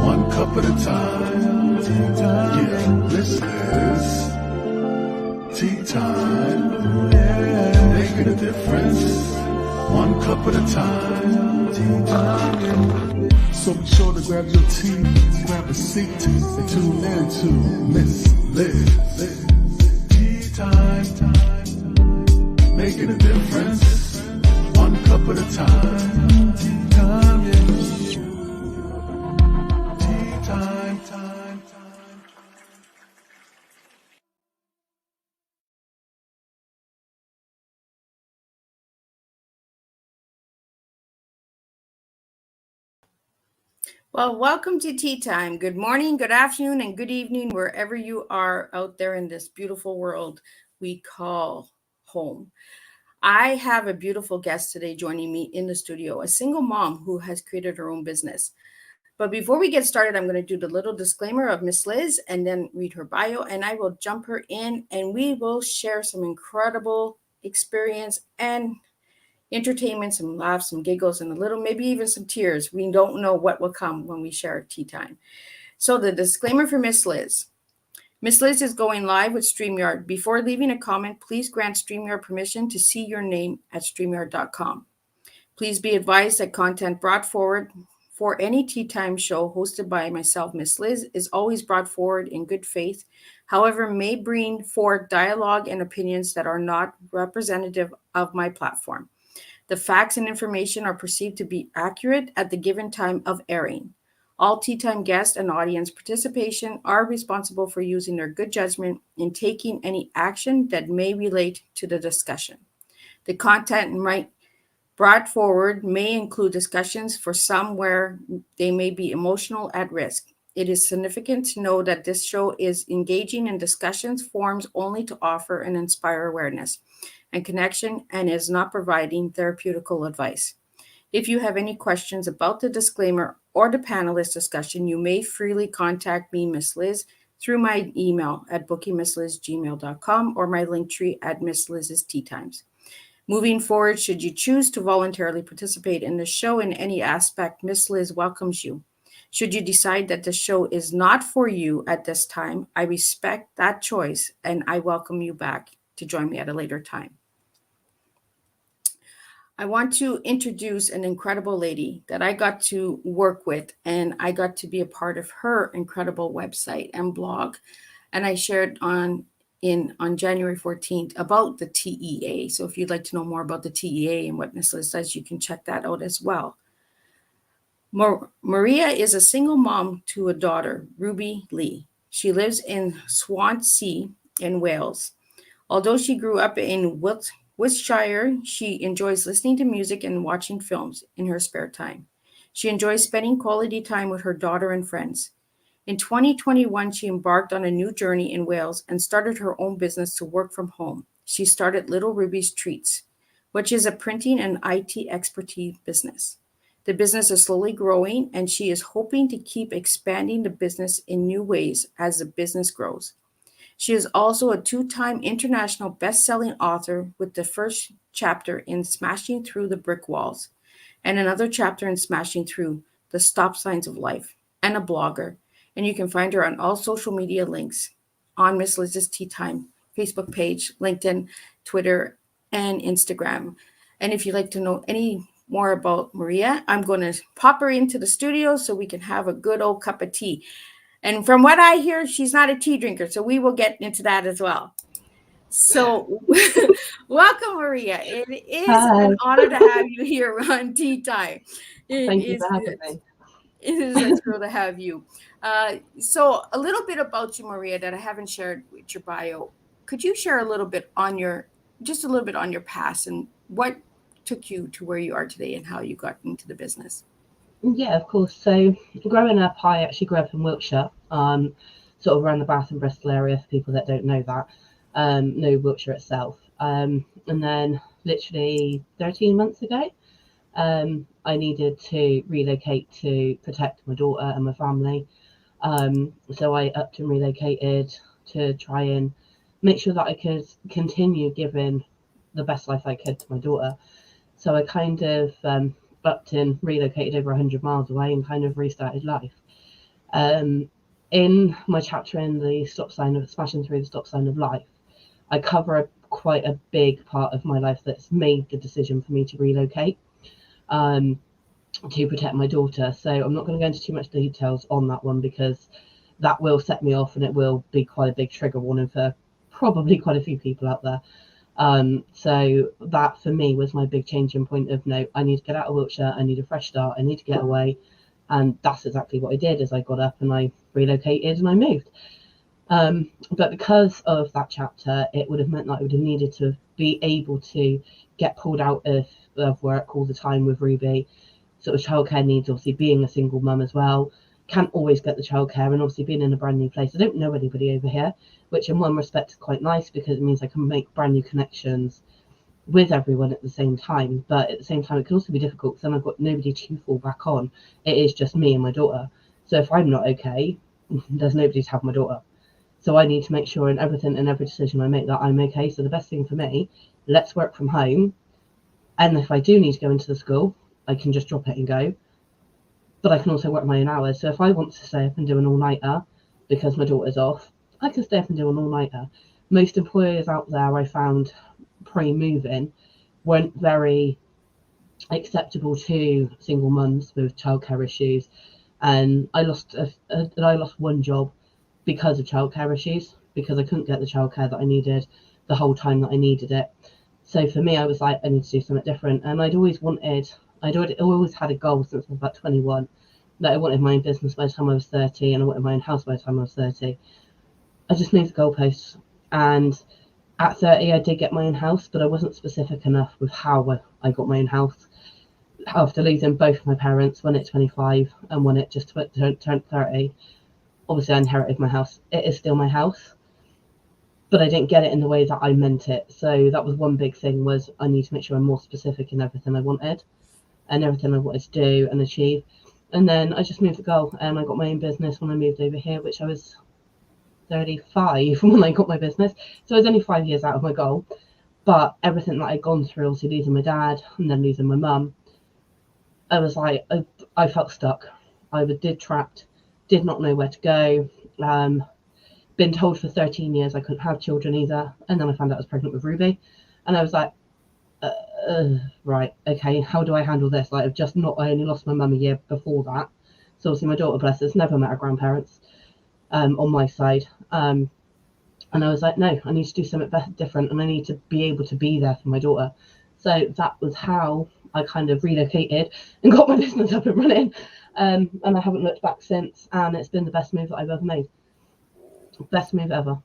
one cup at a time. Yeah, this is tea time. Making a difference, one cup at a time. So be sure to grab your tea, grab a seat, and tune in to Miss Liz. Tea time, making a difference, one cup at a time. Tea time, yeah. Tea time, time. Well, welcome to Tea Time. Good morning, good afternoon, and good evening, wherever you are out there in this beautiful world we call home. I have a beautiful guest today joining me in the studio, a single mom who has created her own business. But before we get started, I'm going to do the little disclaimer of Miss Liz and then read her bio, and I will jump her in and we will share some incredible experience and entertainment, some laughs, some giggles, and a little, maybe even some tears. We don't know what will come when we share tea time. So the disclaimer for Miss Liz. Miss Liz is going live with StreamYard. Before leaving a comment, please grant StreamYard permission to see your name at StreamYard.com. Please be advised that content brought forward for any tea time show hosted by myself, Miss Liz, is always brought forward in good faith, however, may bring forth dialogue and opinions that are not representative of my platform. The facts and information are perceived to be accurate at the given time of airing. All Tea Time guests and audience participation are responsible for using their good judgment in taking any action that may relate to the discussion. The content brought forward may include discussions for some where they may be emotional at risk. It is significant to know that this show is engaging in discussions forms only to offer and inspire awareness and connection and is not providing therapeutical advice. If you have any questions about the disclaimer or the panelist discussion, you may freely contact me, Miss Liz, through my email at bookingmisslizgmail.com or my link tree at Miss Liz's Tea Times. Moving forward, should you choose to voluntarily participate in the show in any aspect, Miss Liz welcomes you. Should you decide that the show is not for you at this time, I respect that choice and I welcome you back to join me at a later time. I want to introduce an incredible lady that I got to work with, and I got to be a part of her incredible website and blog. And I shared on January 14th about the TEA. So if you'd like to know more about the TEA and what Miss Liz says, you can check that out as well. Maria is a single mom to a daughter, Ruby Lee. She lives in Swansea in Wales. Although she grew up in Wiltshire, she enjoys listening to music and watching films in her spare time. She enjoys spending quality time with her daughter and friends. In 2021, she embarked on a new journey in Wales and started her own business to work from home. She started Little Ruby's Treats, which is a printing and IT expertise business. The business is slowly growing, and she is hoping to keep expanding the business in new ways as the business grows. She is also a two-time international best-selling author with the first chapter in Smashing Through the Brick Walls and another chapter in Smashing Through the Stop Signs of Life, and a blogger. And you can find her on all social media links on Miss Liz's Tea Time Facebook page, LinkedIn, Twitter, and Instagram. And if you'd like to know any more about Maria, I'm going to pop her into the studio so we can have a good old cup of tea. And from what I hear, she's not a tea drinker, so we will get into that as well. So welcome, Maria. It is an honor to have you here on Tea Time. Thank you for having me. It is a thrill to have you. So a little bit about you, Maria, that I haven't shared with your bio. Could you share a little bit on your past and what took you to where you are today and how you got into the business? Yeah, of course. So growing up, I actually grew up in Wiltshire, sort of around the Bath and Bristol area, for people that don't know that, know Wiltshire itself. And then literally 13 months ago, I needed to relocate to protect my daughter and my family. So I upped and relocated to try and make sure that I could continue giving the best life I could to my daughter. So I kind of upped and relocated over 100 miles away and kind of restarted life. In my chapter in the stop sign of smashing through the stop sign of life, I cover quite a big part of my life that's made the decision for me to relocate to protect my daughter. So I'm not going to go into too much details on that one, because that will set me off and it will be quite a big trigger warning for probably quite a few people out there. So that for me was my big changing point of, no, I need to get out of Wiltshire, I need a fresh start, I need to get away. And that's exactly what I did. As I got up and I relocated and I moved. But because of that chapter, it would have meant that I would have needed to be able to get pulled out of work all the time with Ruby. Sort of childcare needs, obviously being a single mum as well, can't always get the childcare, and obviously being in a brand new place, I don't know anybody over here, which in one respect is quite nice because it means I can make brand new connections with everyone at the same time. But at the same time, it can also be difficult because then I've got nobody to fall back on. It is just me and my daughter. So if I'm not okay, there's nobody to have my daughter. So I need to make sure in everything and every decision I make that I'm okay. So the best thing for me, let's work from home. And if I do need to go into the school, I can just drop it and go. But I can also work my own hours. So if I want to stay up and do an all-nighter because my daughter's off, I can stay up and do an all-nighter. Most employers out there, I found pre-moving, weren't very acceptable to single mums with childcare issues. And I lost one job because of childcare issues, because I couldn't get the childcare that I needed the whole time that I needed it. So for me, I was like, I need to do something different. And I'd always had a goal since I was about 21 that I wanted my own business by the time I was 30, and I wanted my own house by the time I was 30. I just moved the goalposts, and at 30 I did get my own house, but I wasn't specific enough with how I got my own house. After losing both my parents, one at 25 and one at just turned 30, obviously I inherited my house. It is still my house, but I didn't get it in the way that I meant it. So that was one big thing, was I need to make sure I'm more specific in everything I wanted and everything I wanted to do and achieve. And then I just moved the goal, and I got my own business when I moved over here, which I was 35 when I got my business. So I was only 5 years out of my goal. But everything that I'd gone through, obviously losing my dad and then losing my mum, I was like, I felt stuck. I did trapped, did not know where to go. Been told for 13 years I couldn't have children either. And then I found out I was pregnant with Ruby. And I was like, right, okay, how do I handle this? Like, I only lost my mum a year before that. So obviously my daughter, bless her, never met her grandparents on my side. And I was like, no, I need to do something different, and I need to be able to be there for my daughter. So that was how I kind of relocated and got my business up and running. And I haven't looked back since, and it's been the best move that I've ever made. Best move ever.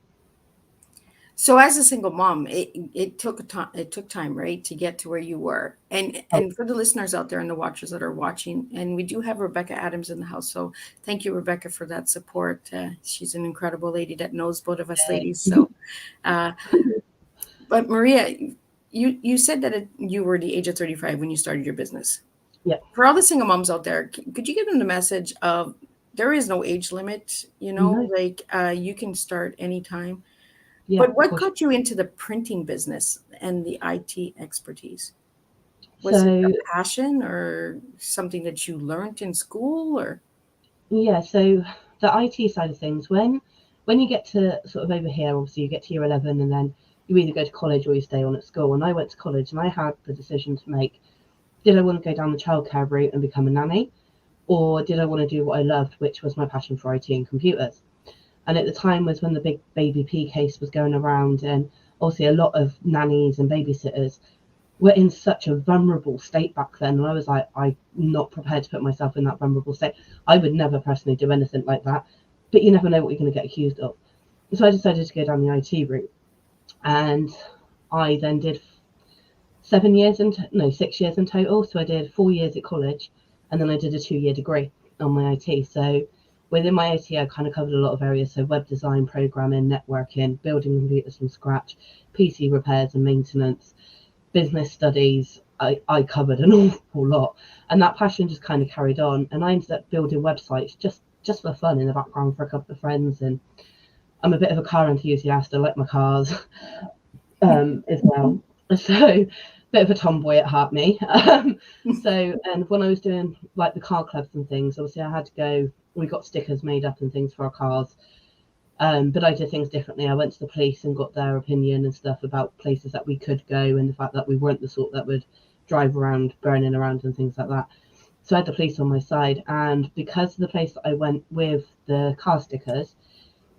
So as a single mom, it took time, right, to get to where you were. And for the listeners out there and the watchers that are watching, and we do have Rebecca Adams in the house. So thank you, Rebecca, for that support. She's an incredible lady that knows both of us ladies. So, but Maria, you said that you were the age of 35 when you started your business. Yeah. For all the single moms out there, could you give them the message of there is no age limit, like you can start anytime. Yeah, but what got you into the printing business and the IT expertise? Was it a passion or something that you learned in school, or? Yeah, so the IT side of things, when you get to sort of over here, obviously you get to year 11 and then you either go to college or you stay on at school. And I went to college and I had the decision to make, did I want to go down the childcare route and become a nanny? Or did I want to do what I loved, which was my passion for IT and computers? And at the time was when the big baby P case was going around, and obviously a lot of nannies and babysitters were in such a vulnerable state back then. And I was like, I'm not prepared to put myself in that vulnerable state. I would never personally do anything like that, but you never know what you're going to get accused of. So I decided to go down the IT route. And I then did 6 years in total. So I did 4 years at college, and then I did a 2-year degree on my IT. So within my IT, I kind of covered a lot of areas. So web design, programming, networking, building computers from scratch, PC repairs and maintenance, business studies. I covered an awful lot. And that passion just kind of carried on. And I ended up building websites just for fun in the background for a couple of friends. And I'm a bit of a car enthusiast. I like my cars as well. So bit of a tomboy at heart, me. So, and when I was doing like the car clubs and things, obviously I had to go, we got stickers made up and things for our cars. But I did things differently. I went to the police and got their opinion and stuff about places that we could go and the fact that we weren't the sort that would drive around, burning around and things like that. So I had the police on my side. And because of the place that I went with the car stickers,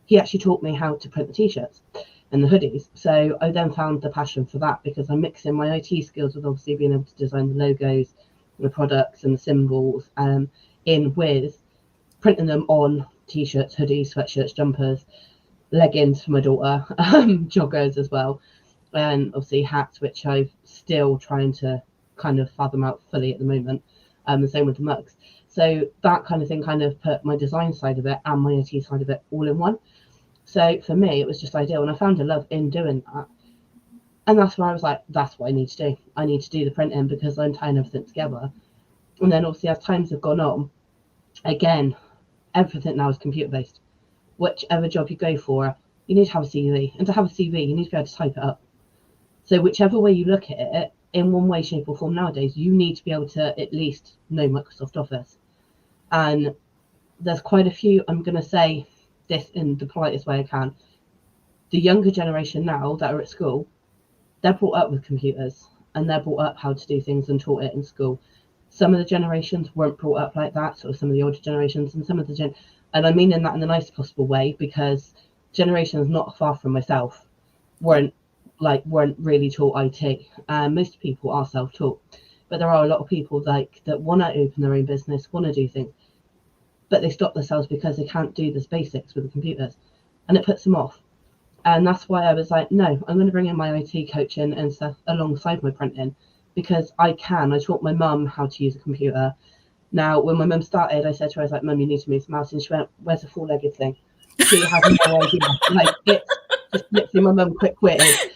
he actually taught me how to print the t-shirts and the hoodies. So I then found the passion for that because I'm mixing my IT skills with obviously being able to design the logos, the products and the symbols in with printing them on t-shirts, hoodies, sweatshirts, jumpers, leggings for my daughter, joggers as well, and obviously hats, which I'm still trying to kind of fathom out fully at the moment. The same with the mugs. So that kind of thing kind of put my design side of it and my IT side of it all in one. So for me, it was just ideal, and I found a love in doing that. And that's where I was like, that's what I need to do. I need to do the printing because I'm tying everything together. And then obviously as times have gone on, again, everything now is computer based. Whichever job you go for, you need to have a CV. And to have a CV, you need to be able to type it up. So whichever way you look at it, in one way, shape or form nowadays, you need to be able to at least know Microsoft Office. And there's quite a few, I'm going to say this in the politest way I can, the younger generation now that are at school, they're brought up with computers and they're brought up how to do things and taught it in school. Some of the generations weren't brought up like that, so some of the older generations and some of the and I mean in that in the nicest possible way, because generations not far from myself weren't really taught IT. Most people are self-taught, but there are a lot of people like that want to open their own business, want to do things, but they stop themselves because they can't do the basics with the computers, and it puts them off. And that's why I was like, no, I'm going to bring in my IT coaching and stuff alongside my printing, because I taught my mum how to use a computer. Now, when my mum started, I said to her, I was like, Mum, you need to move some mouse. And she went, where's the four-legged thing? She had no idea. Like, it's just literally my mum quick-witted,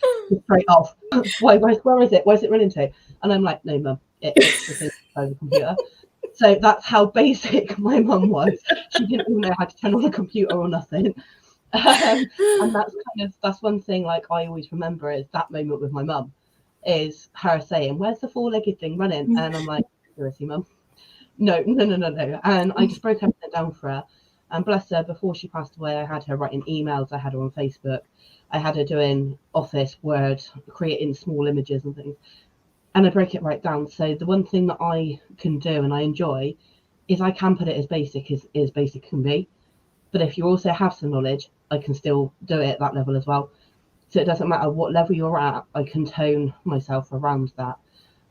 straight off. Where is it? Where's it running to? And I'm like, no, Mum, it's the thing on the computer. So that's how basic my mum was. She didn't even know how to turn on a computer or nothing. And that's one thing like I always remember is that moment with my mum, is her saying, where's the four-legged thing running? And I'm like, seriously, Mum? No. And I just broke everything down for her. And bless her, before she passed away, I had her writing emails, I had her on Facebook, I had her doing Office, Word, creating small images and things. And I break it right down. So the one thing that I can do and I enjoy is I can put it as basic as basic can be. But if you also have some knowledge, I can still do it at that level as well. So it doesn't matter what level you're at, I can tone myself around that.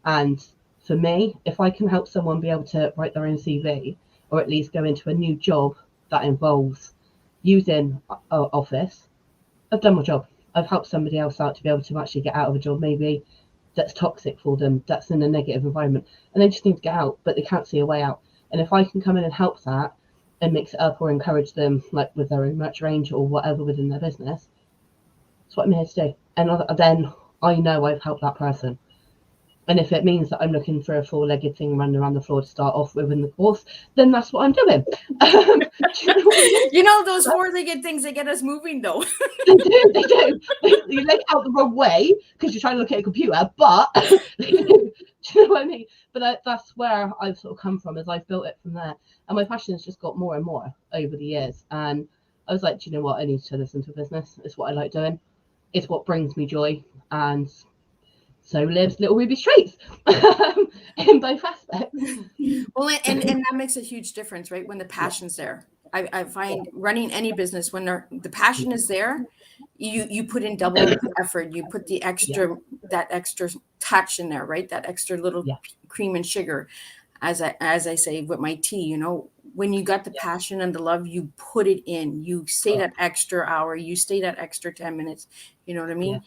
And for me, if I can help someone be able to write their own CV, or at least go into a new job that involves using Office, I've done my job. I've helped somebody else out to be able to actually get out of a job maybe that's toxic for them, that's in a negative environment, and they just need to get out, but they can't see a way out. And if I can come in and help that and mix it up or encourage them, like with their own merch range or whatever within their business, that's what I'm here to do. And then I know I've helped that person. And if it means that I'm looking for a four-legged thing running around the floor to start off with in the course, then that's what I'm doing. You know those four-legged things, they get us moving though. They do. You leg out the wrong way because you're trying to look at a computer, but do you know what I mean? But that's where I've sort of come from, as I've built it from there. And my passion has just got more and more over the years. And I was like, do you know what? I need to listen to business. It's what I like doing. It's what brings me joy. And so lives Little Ruby Streets in both aspects. Well, and that makes a huge difference, right? When the passion's there. I find running any business, when the passion is there, you put in double effort. You put the extra that extra touch in there, right? That extra little cream and sugar, as I say with my tea. You know, when you got the passion and the love, you put it in. You stay that extra hour. You stay that extra 10 minutes. You know what I mean?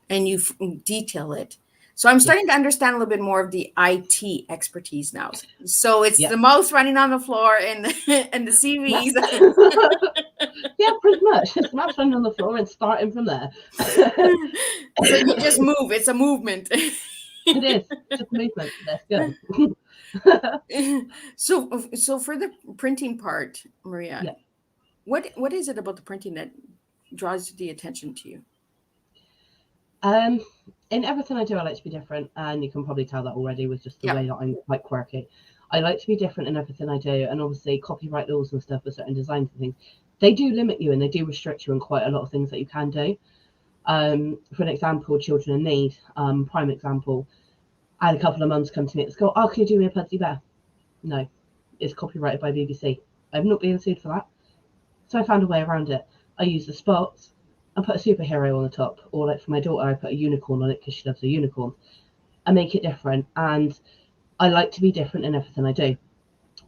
And you detail it. So I'm starting to understand a little bit more of the IT expertise now. So it's the mouse running on the floor and the CVs. Yeah, pretty much. It's mouse running on the floor and starting from there. So you just move. It's a movement. It is. It's just a movement. That's good. So for the printing part, Maria, what is it about the printing that draws the attention to you? In everything I do, I like to be different, and you can probably tell that already with just the Yeah. way that I'm quite quirky. I like to be different in everything I do, and obviously copyright laws and stuff with certain designs and things, they do limit you and they do restrict you in quite a lot of things that you can do. For an example, children in need, prime example, I had a couple of mums come to me at school, oh, can you do me a Pudsey Bear? No, it's copyrighted by BBC. I'm not being sued for that. So I found a way around it. I used the spots and put a superhero on the top, or like for my daughter, I put a unicorn on it because she loves a unicorn. I make it different, and I like to be different in everything I do.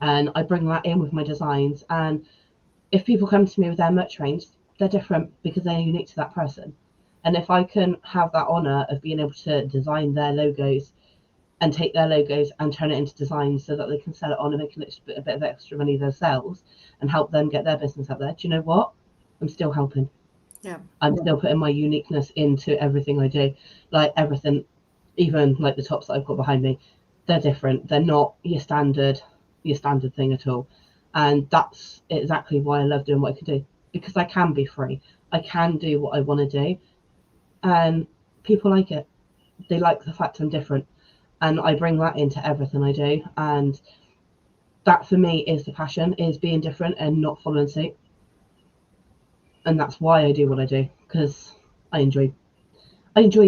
And I bring that in with my designs. And if people come to me with their merch range, they're different because they're unique to that person. And if I can have that honor of being able to design their logos and take their logos and turn it into designs so that they can sell it on and make a bit of extra money themselves and help them get their business out there, do you know what? I'm still helping. Yeah. I'm still putting my uniqueness into everything I do. Like everything, even like the tops that I've got behind me, they're different. They're not your standard thing at all. And that's exactly why I love doing what I can do, because I can be free. I can do what I want to do, and people like it. They like the fact I'm different, and I bring that into everything I do. And that for me is the passion, is being different and not following suit. And that's why I do what I do, because I enjoy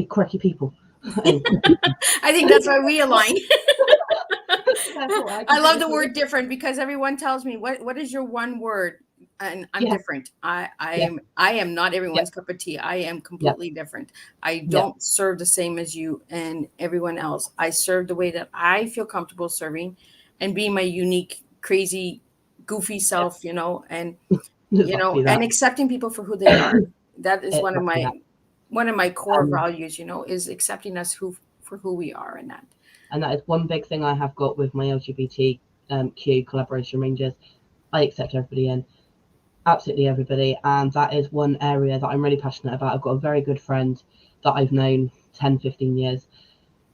quirky people. I think that's why we align. I I love the word different because everyone tells me what is your one word, and I'm different. I am not everyone's cup of tea. I am completely different. I don't serve the same as you and everyone else. I serve the way that I feel comfortable serving, and being my unique, crazy, goofy self. You know, and and accepting people for who they are. That is one of my core values. Is accepting us for who we are, and that. And that is one big thing I have got with my LGBTQ collaboration ranges. I accept everybody in, absolutely everybody. And that is one area that I'm really passionate about. I've got a very good friend that I've known 10, 15 years.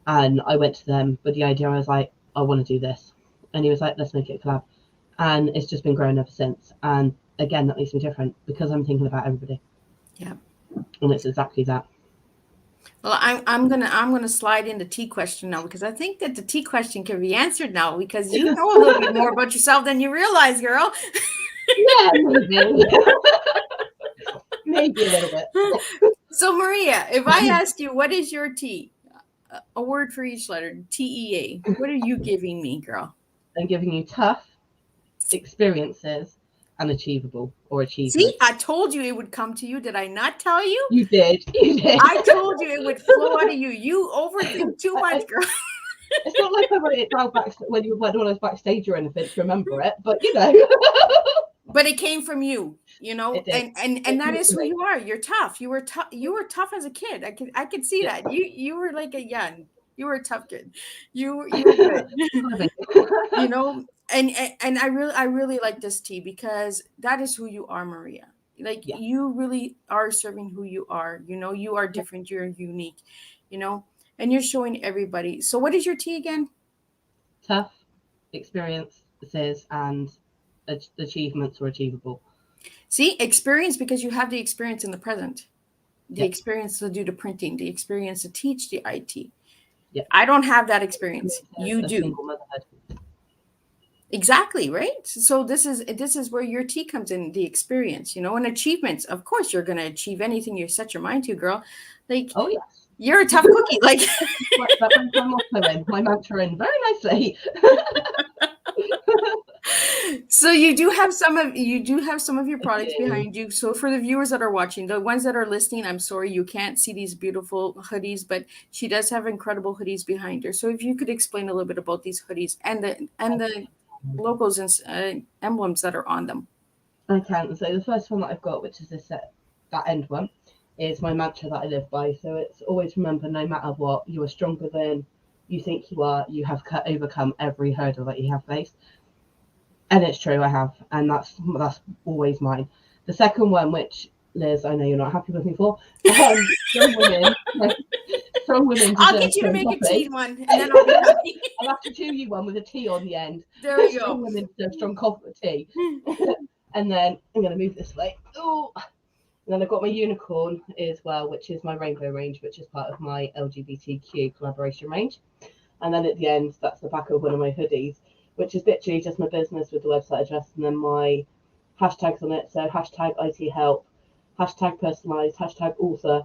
And I went to them with the idea, I was like, I want to do this. And he was like, let's make it a collab. And it's just been growing ever since. And again, that makes me different because I'm thinking about everybody. Yeah. And it's exactly that. Well, I'm gonna slide in the tea question now, because I think that the tea question can be answered now, because you know a little bit more about yourself than you realize, girl. Yeah, maybe. Maybe a little bit. So Maria, if I ask you what is your T, a word for each letter, TEA, what are you giving me, girl? I'm giving you tough experiences and achievable or achievement. See, I told you it would come to you. Did I not tell you? You did. I told you it would flow out of you. You overthink too much, girl. It's not like I wrote it down when I was backstage or anything to remember it, but But it came from you, and that is who you are. You're tough. You were tough. You were tough as a kid. I could see that. You were like you were a tough kid. You were good. And I really like this tea, because that is who you are, Maria. Like you really are serving who you are. You are different. You're unique. And you're showing everybody. So what is your tea again? Tough experiences and achievements or achievable. See, experience, because you have the experience in the present, the experience to do the printing, the experience to teach the IT. I don't have that experience. You do. Exactly, right? So this is where your tea comes in, the experience, and achievements. Of course, you're going to achieve anything you set your mind to, girl. Like, oh yes, you're a tough cookie. Like, my mantra in very nicely. So you do have some of your products behind you. So for the viewers that are watching, the ones that are listening, I'm sorry you can't see these beautiful hoodies, but she does have incredible hoodies behind her. So if you could explain a little bit about these hoodies and the logos and emblems that are on them. I can. So the first one that I've got, which is that end one, is my mantra that I live by. So it's always remember, no matter what, you are stronger than you think you are. You have overcome every hurdle that you have faced. And it's true, I have, and that's always mine. The second one, which Liz, I know you're not happy with me for, strong women. I'll get you to make a tea one, and then I'll be happy. I'll have to do you one with a T on the end. There we go. Strong women deserve strong coffee tea. And then I'm going to move this way. Oh, And then I've got my unicorn as well, which is my rainbow range, which is part of my LGBTQ collaboration range. And then at the end, that's the back of one of my hoodies, which is literally just my business with the website address and then my hashtags on it. So hashtag IT help, hashtag personalized, hashtag author,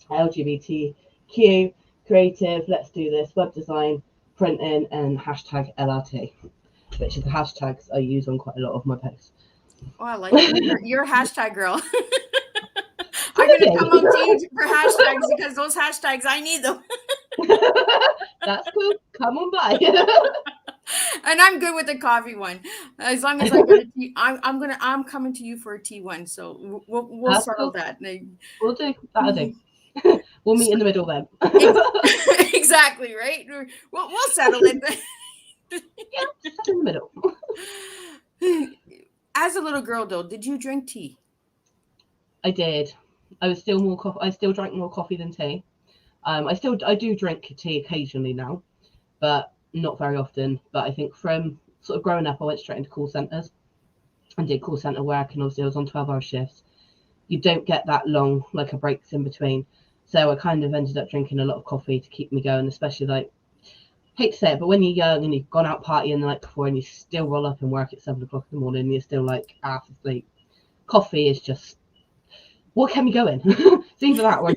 LGBTQ, creative, let's do this, web design, printing, and hashtag LRT, which is the hashtags I use on quite a lot of my posts. Oh, I like it. You're a hashtag girl. I'm going to come on to you for hashtags because those hashtags, I need them. That's cool. Come on by. And I'm good with the coffee one. As long as I get a tea, I'm coming to you for a tea one. So we'll settle cool. that. We'll do. That'll do. We'll meet in the middle then. Exactly, right? We'll settle it. Yeah, just in the middle. As a little girl, though, did you drink tea? I did. I still drank more coffee than tea. I do drink tea occasionally now, but not very often. But I think from sort of growing up, I went straight into call centres and did call centre work, and obviously I was on 12-hour shifts. You don't get that long, like a breaks in between. So I kind of ended up drinking a lot of coffee to keep me going, especially like, hate to say it, but when you're young and you've gone out partying the night before and you still roll up and work at 7 o'clock in the morning and you're still like half asleep, coffee is just, what can we go in? It's either that or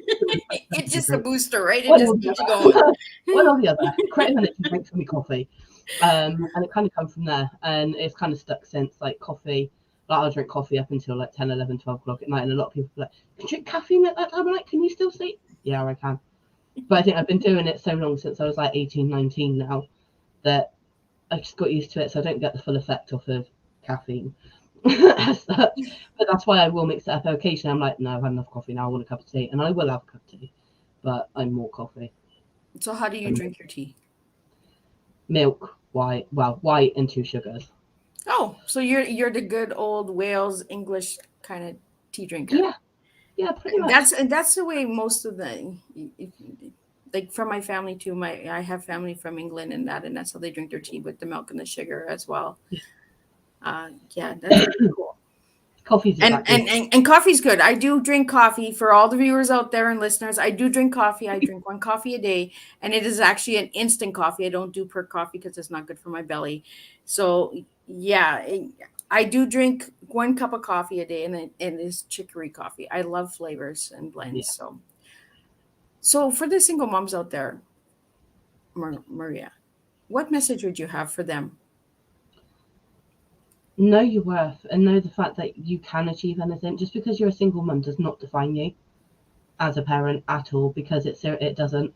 it's just a booster, right? It just keeps you going. One or the other. Create a drink for me coffee. And it kind of come from there. And it's kind of stuck since, like coffee. Like I'll drink coffee up until like 10, 11, 12 o'clock at night. And a lot of people are like, can you drink caffeine at that time of night? Can you still sleep? Yeah, I can. But I think I've been doing it so long since I was like 18, 19 now that I just got used to it. So I don't get the full effect off of caffeine as such. But that's why I will mix it up occasionally. I'm like, no, I've had enough coffee now. I want a cup of tea. And I will have a cup of tea. But I'm more coffee. So how do you drink your tea? Milk, white and 2 sugars. Oh, so you're the good old Wales English kind of tea drinker. Yeah, pretty much. That's the way most of the, like from my family too. I have family from England and that's how they drink their tea, with the milk and the sugar as well. Yeah, that's really cool. Coffee's and coffee's good. I do drink coffee. For all the viewers out there and listeners, I do drink coffee. I drink 1 coffee a day, and it is actually an instant coffee. I don't do per coffee because it's not good for my belly. So yeah, I do drink 1 cup of coffee a day, and it is chicory coffee. I love flavors and blends. Yeah. So for the single moms out there, Maria, what message would you have for them? Know your worth and know the fact that you can achieve anything. Just because you're a single mum does not define you as a parent at all, because it doesn't.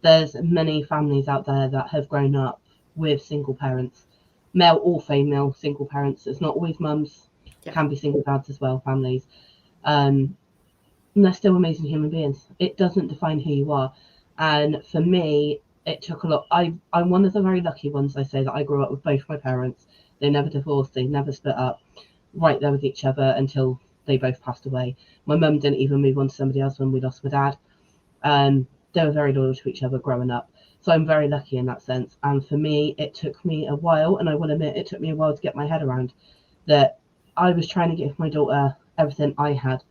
There's many families out there that have grown up with single parents, male or female single parents. It's not always mums. It can be single dads as well, families. And they're still amazing human beings. It doesn't define who you are. And for me, it took a lot. I'm one of the very lucky ones, I say, that I grew up with both my parents. They never divorced, they never split up, right there with each other until they both passed away. My mum didn't even move on to somebody else when we lost my dad. They were very loyal to each other growing up. So I'm very lucky in that sense. And for me, it took me a while, and I will admit, it took me a while to get my head around that I was trying to give my daughter everything I had,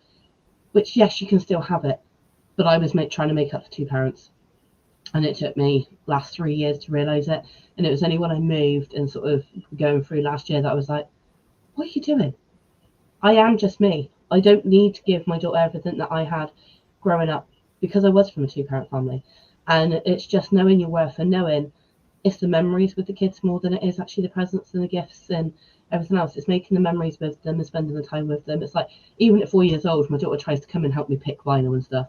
which, yes, she can still have it, but I was trying to make up for 2 parents. And it took me last 3 years to realise it. And it was only when I moved and sort of going through last year that I was like, what are you doing? I am just me. I don't need to give my daughter everything that I had growing up, because I was from a 2-parent family. And it's just knowing your worth and knowing it's the memories with the kids more than it is actually the presents and the gifts and everything else. It's making the memories with them and spending the time with them. It's like, even at 4 years old, my daughter tries to come and help me pick vinyl and stuff.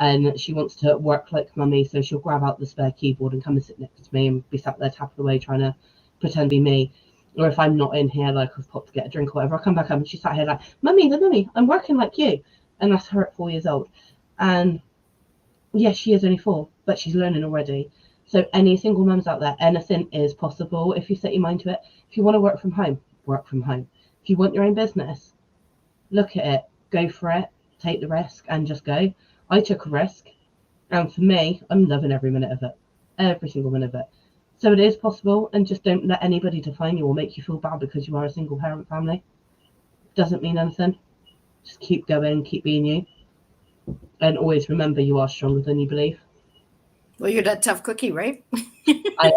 And she wants to work like mummy, so she'll grab out the spare keyboard and come and sit next to me and be sat there tapping away trying to pretend to be me. Or if I'm not in here, like I've popped to get a drink or whatever, I'll come back up and she's sat here like, mummy, I'm working like you. And that's her at 4 years old. And yes, she is only 4, but she's learning already. So any single mums out there, anything is possible if you set your mind to it. If you want to work from home, work from home. If you want your own business, look at it, go for it, take the risk and just go. I took a risk, and for me, I'm loving every minute of it, every single minute of it. So it is possible, and just don't let anybody define you or make you feel bad because you are a single parent family. Doesn't mean anything. Just keep going, keep being you, and always remember you are stronger than you believe. Well, you're that tough cookie, right? I,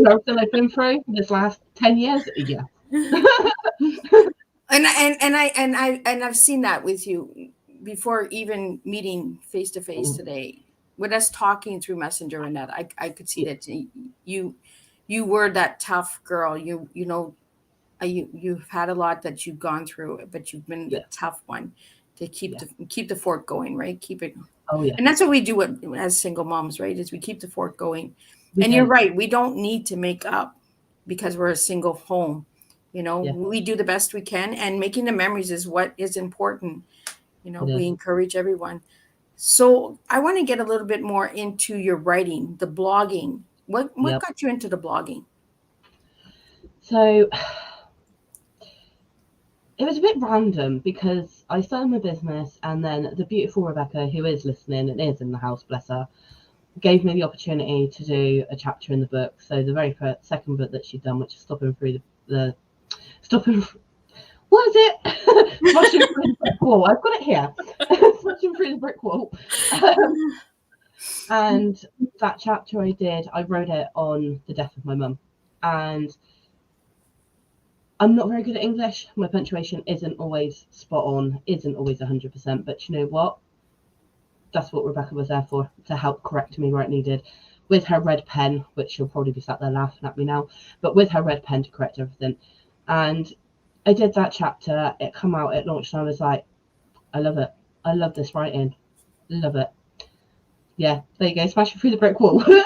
everything I've been through this last 10 years, yeah. And I've seen that with you before even meeting face to face today. With us talking through Messenger and that, I could see that you were that tough girl. You've had a lot that you've gone through, but you've been the tough one to keep the fort going, right? Keep it. Oh yeah. And that's what we do as single moms, right? Is we keep the fort going. You're right. We don't need to make up because we're a single home. We do the best we can, and making the memories is what is important. We encourage everyone. So I want to get a little bit more into your writing, the blogging. What got you into the blogging? So it was a bit random because I started my business, and then the beautiful Rebecca, who is listening and is in the house, bless her, gave me the opportunity to do a chapter in the book. So the very second book that she'd done, which is Stopping Through what is it? Smashing through the brick wall. I've got it here. Smashing through the brick wall. And that chapter I wrote it on the death of my mum. And I'm not very good at English. My punctuation isn't always spot on, isn't always 100%. But you know what? That's what Rebecca was there for, to help correct me where it needed. With her red pen, which she'll probably be sat there laughing at me now, but with her red pen to correct everything. And I did that chapter, it come out, it launched, and I was like, I love it. I love this writing. Love it. Yeah, there you go, smashing through the brick wall. I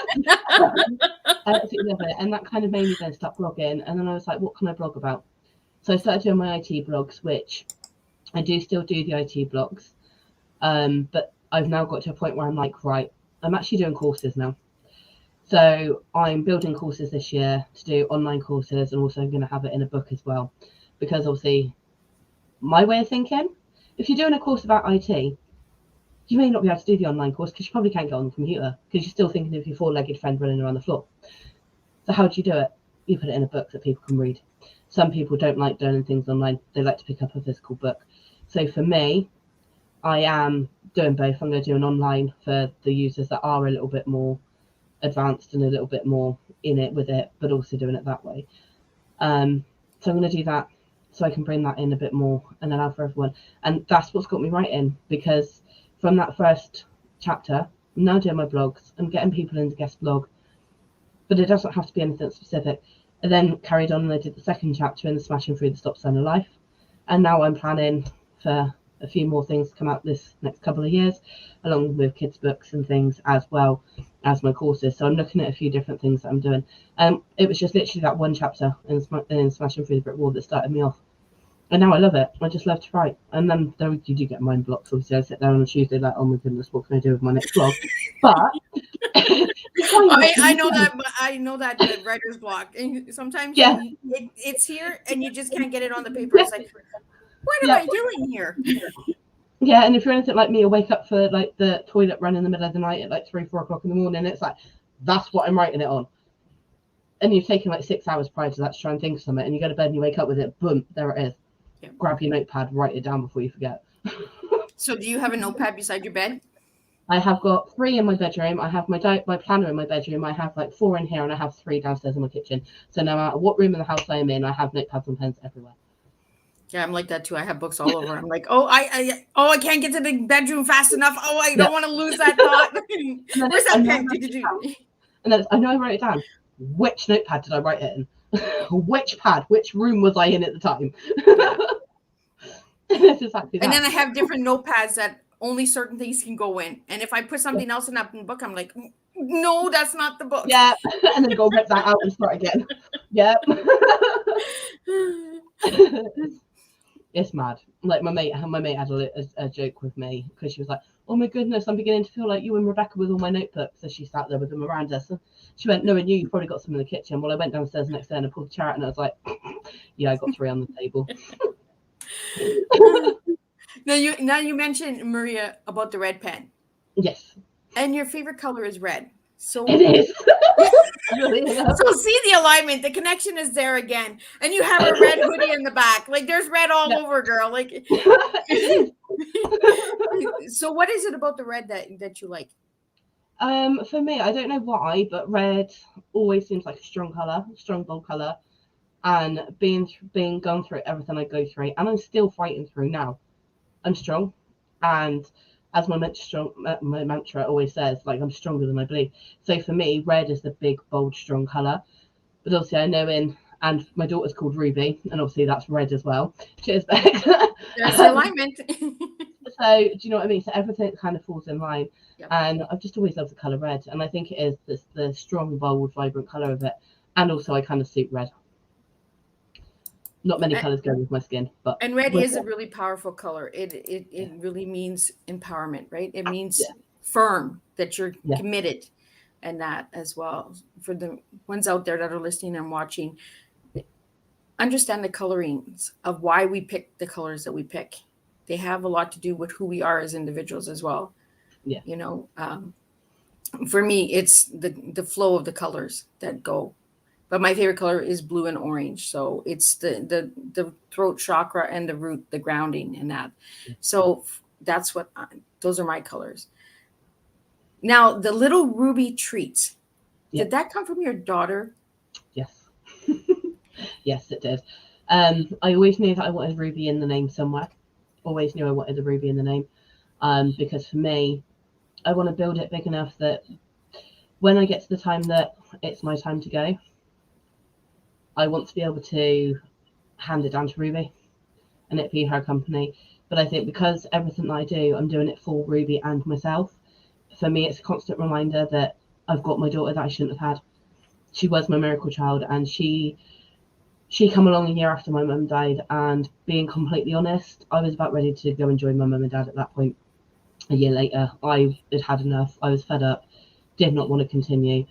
absolutely love it. And that kind of made me then start blogging. And then I was like, what can I blog about? So I started doing my IT blogs, which I do still do the IT blogs. But I've now got to a point where I'm like, right, I'm actually doing courses now. So I'm building courses this year to do online courses, and also I'm going to have it in a book as well. Because obviously, my way of thinking, if you're doing a course about IT, you may not be able to do the online course because you probably can't get on the computer because you're still thinking of your four-legged friend running around the floor. So how do you do it? You put it in a book that people can read. Some people don't like doing things online. They like to pick up a physical book. So for me, I am doing both. I'm going to do an online for the users that are a little bit more advanced and a little bit more in it with it, but also doing it that way. So I'm going to do that so I can bring that in a bit more and allow for everyone. And that's what's got me writing, because from that first chapter, I'm now doing my blogs. I'm getting people in to guest blog, but it doesn't have to be anything specific. I then carried on and I did the second chapter in the Smashing Through the Stop Sign of Life. And now I'm planning for a few more things to come out this next couple of years, along with kids' books and things, as well as my courses. So I'm looking at a few different things that I'm doing. It was just literally that one chapter in Smashing Through the Brick Wall that started me off. And now I love it. I just love to write. And then you do get mind blocks. Obviously, I sit there on a Tuesday like, oh my goodness, what can I do with my next blog? But I know that. I know that writer's block. And sometimes it's here, and you just can't get it on the paper. It's like, what am I doing here? Yeah, and if you're anything like me, you wake up for like the toilet run in the middle of the night at like 3-4 o'clock in the morning. It's like, that's what I'm writing it on. And you've taken like 6 hours prior to that to try and think of something, and you go to bed and you wake up with it, boom, there it is. Yeah. Grab your notepad, write it down before you forget. So do you have a notepad beside your bed? I have got 3 in my bedroom. I have my planner in my bedroom. I have like 4 in here, and I have 3 downstairs in my kitchen. So no matter what room in the house I am in, I have notepads and pens everywhere. Yeah, I'm like that too. I have books all over. I'm like, I can't get to the bedroom fast enough. Oh, I don't want to lose that thought. Where's that pen? And then I know I wrote it down. Which notepad did I write it in? Which pad? Which room was I in at the time? It's exactly that. And then I have different notepads that only certain things can go in. And if I put something else in that book, I'm like, no, that's not the book. Yeah. And then go rip that out and start again. Yeah. It's mad. Like my mate had a joke with me because she was like, oh my goodness, I'm beginning to feel like you and Rebecca with all my notebooks. So she sat there with them around us. So she went, no, and you've probably got some in the kitchen. Well, I went downstairs next day and I pulled the chair out and I was like, yeah, I got 3 on the table. Now you mentioned, Maria, about the red pen. Yes. And your favorite color is red. So it is. So see the alignment, the connection is there again. And you have a red hoodie in the back. Like there's red all over, girl. Like so what is it about the red that you like? For me, I don't know why, but red always seems like a strong color, strong bold color. And being gone through everything I go through, and I'm still fighting through now. I'm strong, and as my mantra always says, like I'm stronger than I believe. So for me, red is the big, bold, strong color. But obviously, I know and my daughter's called Ruby, and obviously that's red as well. Cheers, Beck. There's the alignment. So do you know what I mean? So everything kind of falls in line. Yep. And I've just always loved the color red, and I think it is the strong, bold, vibrant color of it. And also, I kind of suit red. Not many colors go with my skin, but and red is a really powerful color. It really means empowerment, right? It means firm, that you're committed, and that as well. For the ones out there that are listening and watching, understand the colorings of why we pick the colors that we pick. They have a lot to do with who we are as individuals as well. Yeah, you know, for me, it's the flow of the colors that go. But my favorite color is blue and orange. So it's the throat chakra and the root, the grounding in that. So that's what those are my colors. Now, the little ruby treats, did that come from your daughter? Yes. Yes, it did. I always knew that I wanted ruby in the name somewhere. Always knew I wanted a ruby in the name. Because for me, I want to build it big enough that when I get to the time that it's my time to go, I want to be able to hand it down to Ruby and it be her company. But I think because everything that I do, I'm doing it for Ruby and myself. For me, it's a constant reminder that I've got my daughter that I shouldn't have had. She was my miracle child, and she came along a year after my mum died. And being completely honest, I was about ready to go and join my mum and dad at that point. A year later, I had had enough. I was fed up, did not want to continue.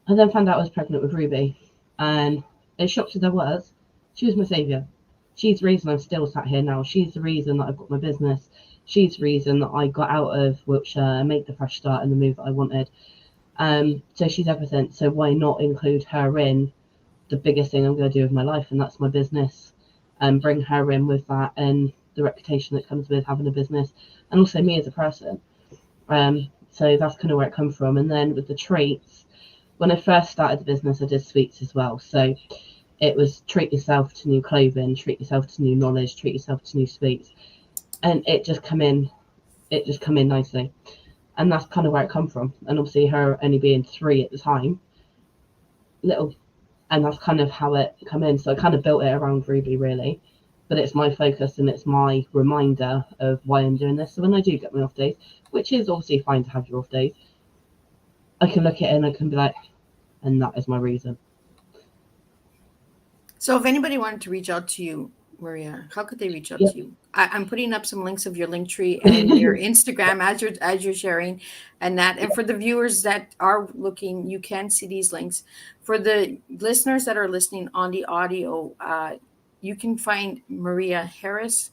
I then found out I was pregnant with Ruby, and as shocked as I was, she was my saviour. She's the reason I'm still sat here now. She's the reason that I've got my business. She's the reason that I got out of Wiltshire and made the fresh start and the move that I wanted. So she's everything. So why not include her in the biggest thing I'm going to do with my life, and that's my business, and bring her in with that and the reputation that comes with having a business, and also me as a person. So that's kind of where it comes from. And then with the treats, when I first started the business, I did sweets as well. So it was treat yourself to new clothing, treat yourself to new knowledge, treat yourself to new sweets. And it just come in nicely. And that's kind of where it come from. And obviously her only being 3 at the time, little, and that's kind of how it come in. So I kind of built it around Ruby, really. But it's my focus and it's my reminder of why I'm doing this. So when I do get my off days, which is obviously fine to have your off days, I can look at it and I can be like, and that is my reason. So if anybody wanted to reach out to you, Maria, how could they reach out to you? I'm putting up some links of your Linktree and your Instagram as you're sharing, and that. And for the viewers that are looking, you can see these links. For the listeners that are listening on the audio, you can find Maria Harris.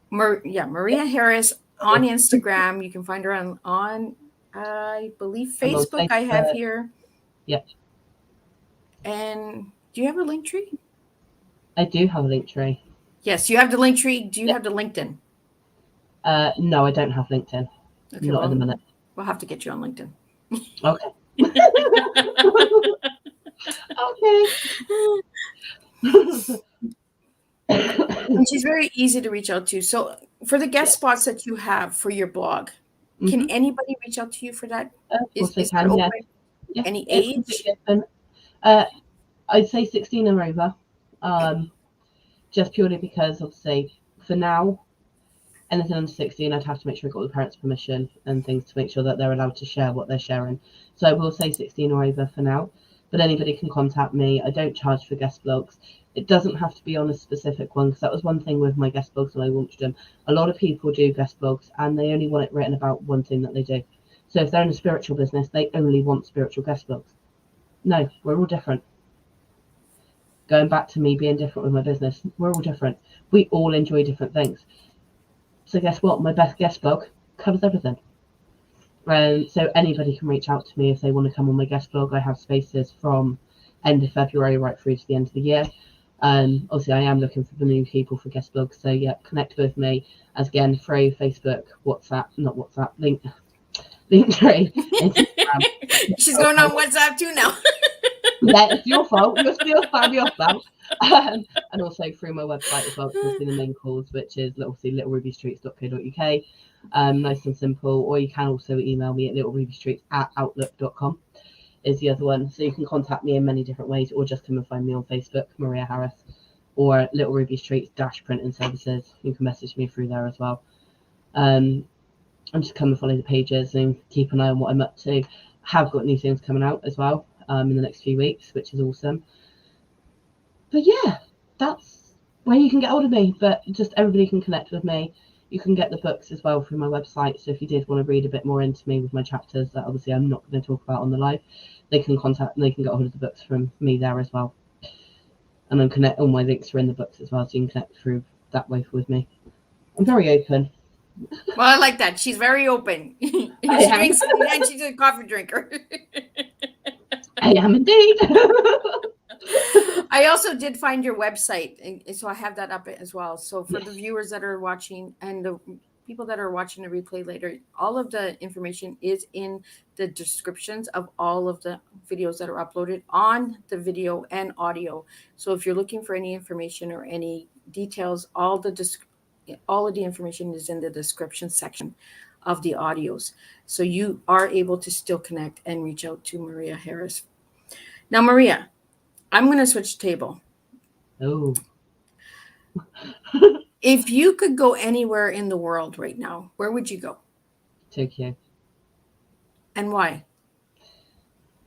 Maria Harris on Instagram. You can find her on I believe Facebook. I have here. Yep. And do you have a Linktree? I do have a Linktree. Yes, you have the Linktree. Do you have the LinkedIn? No, I don't have LinkedIn. Okay, not in the minute. We'll have to get you on LinkedIn. Okay. Okay. And she's very easy to reach out to. So for the guest spots that you have for your blog, can anybody reach out to you for that? Is that open? Yeah. Any age? I'd say 16 and over. Just purely because obviously for now, anything under 16, I'd have to make sure I got the parents' permission and things to make sure that they're allowed to share what they're sharing. So I will say 16 or over for now, but anybody can contact me. I don't charge for guest blogs. It doesn't have to be on a specific one, because that was one thing with my guest blogs when I launched them. A lot of people do guest blogs and they only want it written about one thing that they do. So if they're in a spiritual business, they only want spiritual guest blogs. No, we're all different. Going back to me being different with my business, we're all different. We all enjoy different things. So guess what? My best guest blog covers everything. So anybody can reach out to me if they want to come on my guest blog. I have spaces from end of February right through to the end of the year. Obviously, I am looking for the new people for guest blogs. So yeah, connect with me. As again, through Facebook, WhatsApp, not WhatsApp, Linktree, Instagram. She's going on WhatsApp too now. Yeah, it's your fault. You're still fan yourself. And also through my website as well, because obviously the main calls, which is obviously littlerubystreets.co.uk. Nice and simple. Or you can also email me at littlerubystreets@outlook.com is the other one. So you can contact me in many different ways, or just come and find me on Facebook, Maria Harris, or Little Ruby Streets Printing Services. You can message me through there as well. And just come and follow the pages and keep an eye on what I'm up to. I have got new things coming out as well in the next few weeks, which is awesome. But yeah, that's where you can get hold of me. But just everybody can connect with me. You can get the books as well through my website. So if you did want to read a bit more into me with my chapters that obviously I'm not going to talk about on the live, they can get hold of the books from me there as well. And then all my links are in the books as well, so you can connect through that way with me. I'm very open. Well, I like that. She's very open. She drinks and she's a coffee drinker. I am indeed. I also did find your website, and so I have that up as well. So for the viewers that are watching and the people that are watching the replay later, all of the information is in the descriptions of all of the videos that are uploaded on the video and audio. So if you're looking for any information or any details, all of the information is in the description section of the audios. So you are able to still connect and reach out to Maria Harris. Now, Maria, I'm going to switch table. Oh. If you could go anywhere in the world right now, where would you go? Tokyo. And why?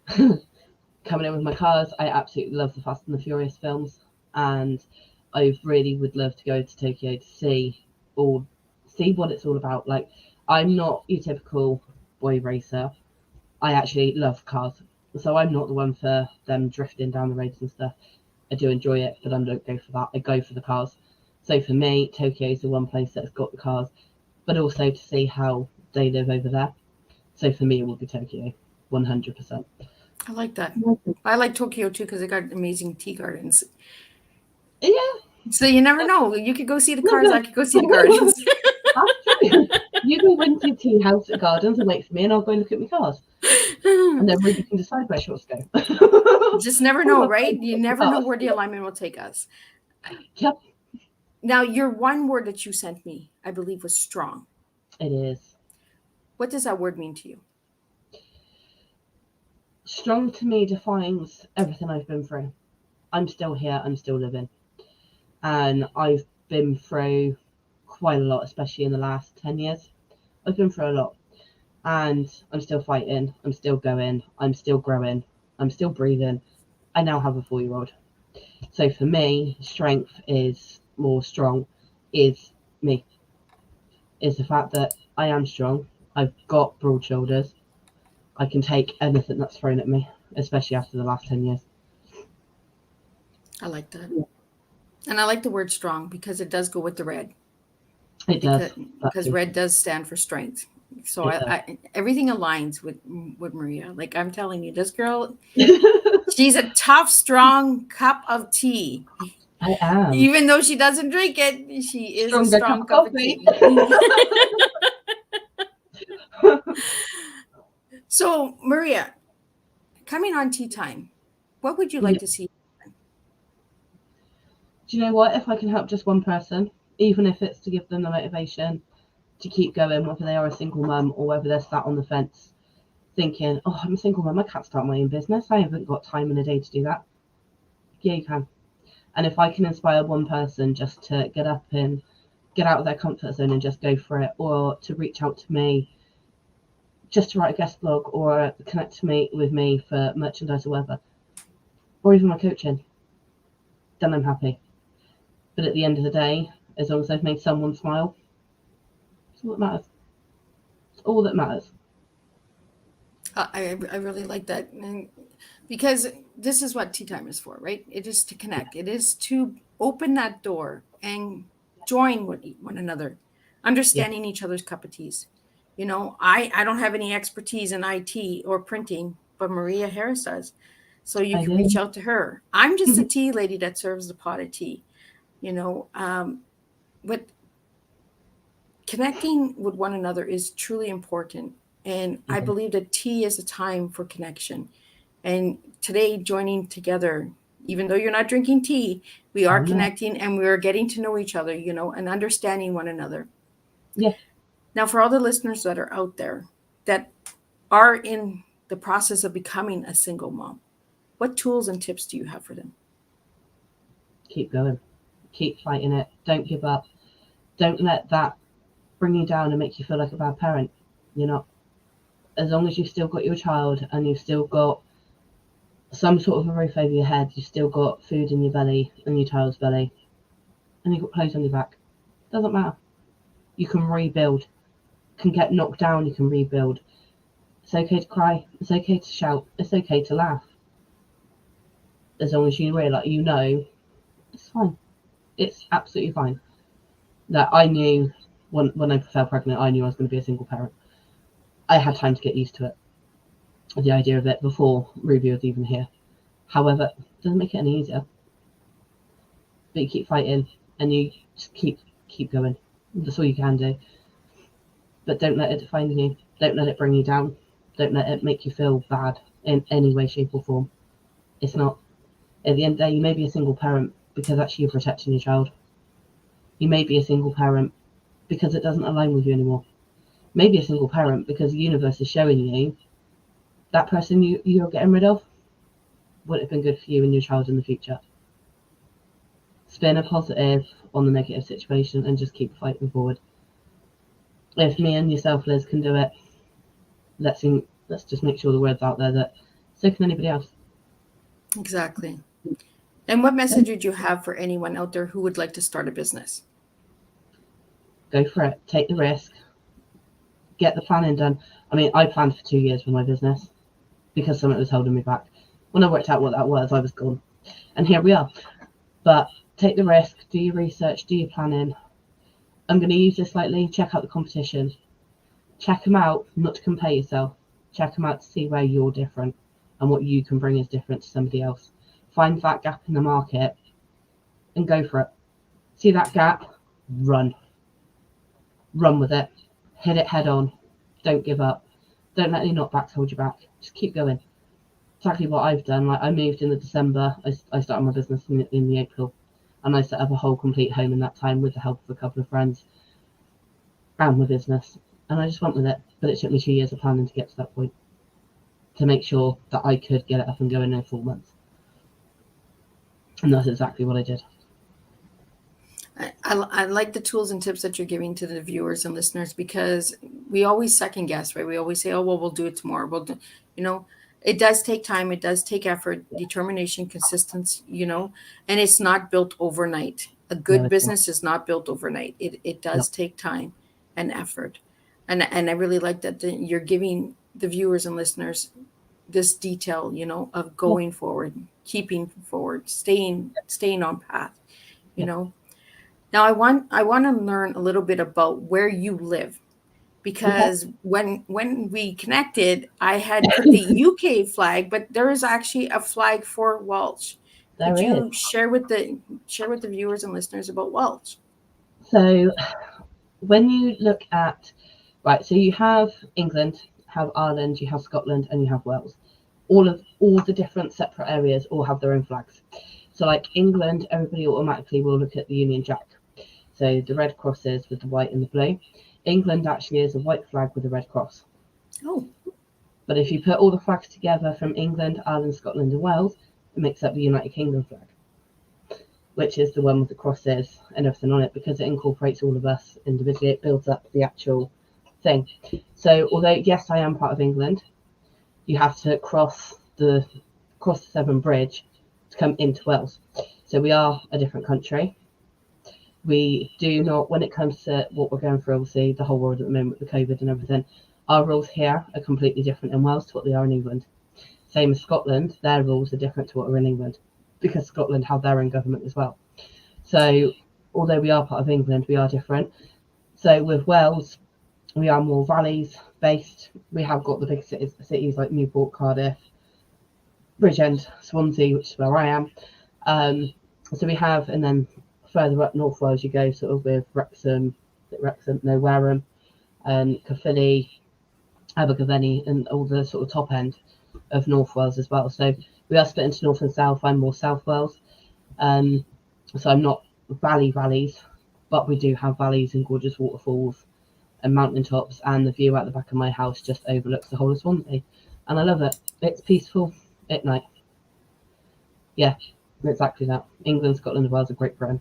Coming in with my cars, I absolutely love the Fast and the Furious films, and I really would love to go to Tokyo to see what it's all about. Like, I'm not your typical boy racer. I actually love cars, so I'm not the one for them drifting down the roads and stuff. I do enjoy it, but I don't go for that. I go for the cars. So for me, Tokyo is the one place that's got the cars, but also to see how they live over there. So for me, it will be Tokyo, 100%. I like that. I like Tokyo too because they got amazing tea gardens. Yeah. So you never know. You could go see the cars. I could go see the gardens. You go into your tea house at gardens and wait for me, and I'll go and look at my cars. And then we can decide where she wants to go. Just never know, right? You never know where the alignment will take us. Yep. Now, your one word that you sent me, I believe, was strong. It is. What does that word mean to you? Strong to me defines everything I've been through. I'm still here. I'm still living. And I've been through quite a lot, especially in the last 10 years. I've been through a lot. And I'm still fighting. I'm still going. I'm still growing. I'm still breathing. I now have a 4-year-old. So for me, strength is me. Is the fact that I am strong. I've got broad shoulders. I can take anything that's thrown at me, especially after the last 10 years. I like that. Yeah. And I like the word strong because it does go with the red. It does. Because red does stand for strength. So I everything aligns with Maria. Like I'm telling you, this girl, she's a tough, strong cup of tea. I am. Even though she doesn't drink it, she is a strong cup of tea. So, Maria, coming on Tea Time, what would you like to see? Do you know what? If I can help just one person, even if it's to give them the motivation to keep going, whether they are a single mum or whether they're sat on the fence thinking, oh, I'm a single mum, I can't start my own business. I haven't got time in a day to do that. Yeah, you can. And if I can inspire one person just to get up and get out of their comfort zone and just go for it, or to reach out to me just to write a guest blog or connect with me for merchandise or whatever, or even my coaching, then I'm happy. But at the end of the day, as long as I've made someone smile, that's all that matters. It's all that matters. I really like that, because this is what Tea Time is for, right? It is to connect. It is to open that door and join one another, understanding each other's cup of teas. You know, I don't have any expertise in IT or printing, but Maria Harris does. So you I can do. reach out to her. I'm just a tea lady that serves the pot of tea, you know. But connecting with one another is truly important. And I Okay. believe that tea is a time for connection. And today, joining together, even though you're not drinking tea, we are Oh no. connecting and we are getting to know each other, you know, and understanding one another. Yeah. Now, for all the listeners that are out there that are in the process of becoming a single mom, what tools and tips do you have for them? Keep going. Keep fighting it. Don't give up. Don't let that bring you down and make you feel like a bad parent. You're not. As long as you've still got your child and you've still got some sort of a roof over your head, you've still got food in your belly and your child's belly, and you've got clothes on your back. Doesn't matter. You can rebuild. Can get knocked down, you can rebuild. It's okay to cry. It's okay to shout. It's okay to laugh. As long as you realize, you know, it's fine. It's absolutely fine. That I knew when I fell pregnant, I knew I was going to be a single parent. I had time to get used to it. The idea of it before Ruby was even here. However, it doesn't make it any easier. But you keep fighting and you just keep going. That's all you can do. But don't let it define you. Don't let it bring you down. Don't let it make you feel bad in any way, shape, or form. It's not. At the end of the day, you may be a single parent because actually you're protecting your child. You may be a single parent because it doesn't align with you anymore. Maybe a single parent because the universe is showing you that person you're getting rid of would have been good for you and your child in the future. Spin a positive on the negative situation and just keep fighting forward. If me and yourself, Liz, can do it, let's just make sure the word's out there that so can anybody else. Exactly. And what message would you have for anyone out there who would like to start a business? Go for it. Take the risk. Get the planning done. I mean, I planned for 2 years for my business because something was holding me back. When I worked out what that was, I was gone. And here we are. But take the risk, do your research, do your planning. I'm going to use this slightly. Check out the competition. Check them out, not to compare yourself. Check them out to see where you're different and what you can bring as different to somebody else. Find that gap in the market and go for it. See that gap? Run. Run with it. Hit it head on. Don't give up. Don't let any knockbacks hold you back. Just keep going. Exactly what I've done. Like I moved in the December. I started my business in the April, and I set up a whole complete home in that time with the help of a couple of friends and my business. And I just went with it. But it took me 2 years of planning to get to that point, to make sure that I could get it up and going in 4 months. And that's exactly what I did. I like the tools and tips that you're giving to the viewers and listeners, because we always second guess, right? We always say, oh, well, we'll do it tomorrow. We'll do, you know, it does take time. It does take effort, determination, consistency, you know, and it's not built overnight. A No, good it's not. business is not built overnight. It No. does take time and effort. And I really like that you're giving the viewers and listeners this detail, you know, of Yeah. going forward, keeping forward, staying on path, you Yeah. know. Now I want to learn a little bit about where you live, Okay. because when we connected, I had put the UK flag, but there is actually a flag for Welsh. There Could is. you share with the viewers and listeners about Welsh? So when you look at, right, so you have England, have Ireland, you have Scotland, and you have Wales. All the different separate areas all have their own flags. So like England, everybody automatically will look at the Union Jack. So the red crosses with the white and the blue. England actually is a white flag with a red cross. Oh, But if you put all the flags together from England, Ireland, Scotland, and Wales, it makes up the United Kingdom flag, which is the one with the crosses and everything on it, because it incorporates all of us individually. It builds up the actual thing. So although yes, I am part of England, you have to cross the Severn Bridge to come into Wales. So we are a different country. We do not, when it comes to what we're going through, obviously the whole world at the moment with the COVID and everything, our rules here are completely different in Wales to what they are in England. Same as Scotland, their rules are different to what are in England, because Scotland have their own government as well. So although we are part of England, we are different. So with Wales, We are more valleys based. We have got the big cities like Newport, Cardiff, Bridgend, Swansea, which is where I am. So we have, and then further up North Wales you go, sort of with Wareham, and Caerphilly, Abergavenny, and all the sort of top end of North Wales as well. So we are split into North and South. I'm more South Wales. So I'm not valleys, but we do have valleys and gorgeous waterfalls and mountain tops, and the view out the back of my house just overlooks the whole of Swansea, and I love it. It's peaceful at night. Yeah, exactly that. England, Scotland, Wales, and Great Britain.